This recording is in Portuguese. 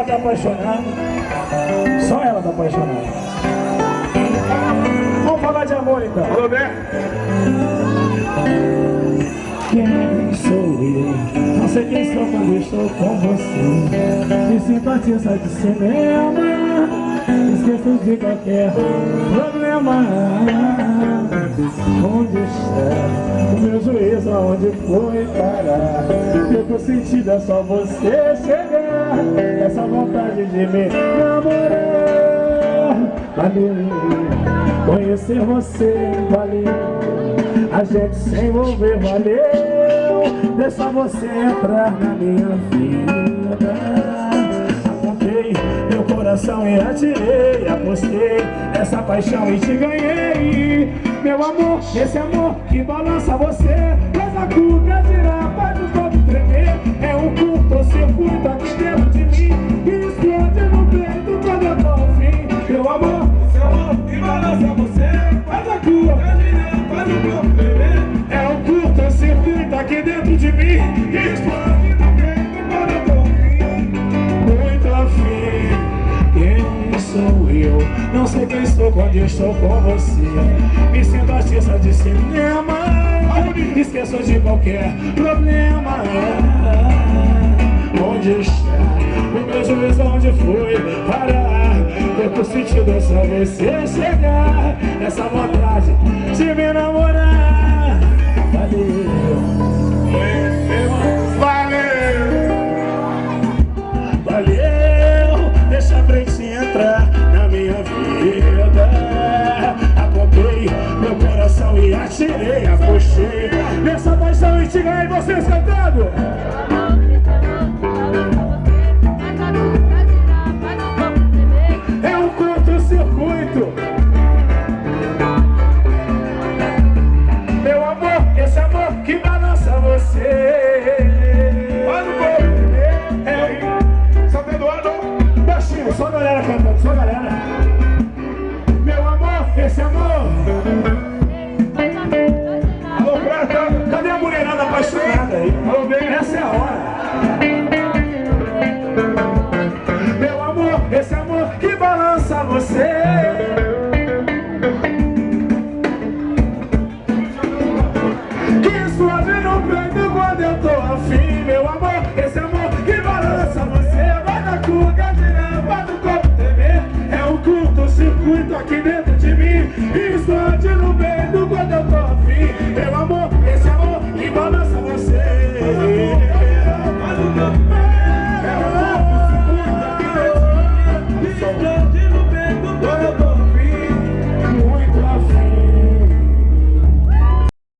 tá apaixonada. Só ela tá apaixonada. Vamos falar de amor então. Alô, bem? Quem sou eu? Não sei quem sou quando estou com você. Me simpatiza de cinema, esqueço de qualquer problema. Onde está o meu juízo? Aonde foi parar? Eu tô sentindo é só você chegar. Essa vontade de me namorar. Valeu, conhecer você, valeu. A gente se envolver, valeu. Deixa você entrar na minha vida. Apontei meu coração e atirei. Apostei essa paixão e te ganhei. Meu amor, esse amor que balança você. Faz a curva girar, faz o corpo tremer. É um curto-circuito aqui dentro de mim que explode no peito quando eu tô ao fim. Meu amor, esse amor que balança você. Faz a curva girar, faz o corpo tremer. É um curto-circuito aqui dentro de mim que explode no peito quando eu tô ao fim. Muito afim. Quem sou eu? Não sei quem sou quando eu estou com você. Me sinto artista de cinema, esqueço de qualquer problema. Onde está o meu juízo? Onde foi parar? Eu tô sentindo só você chegar. Essa vontade de me namorar. Valeu. Valeu, deixa a frente entrar na minha vida. Apontei meu coração e atirei, apostei nessa paixão e te ganhei. Vocês cantando. É um curto-circuito. Meu amor, esse amor que balança você. Só a galera cantando, só a galera. Meu amor, esse amor. Alô, Prata, cadê a mulherada apaixonada aí? Alô,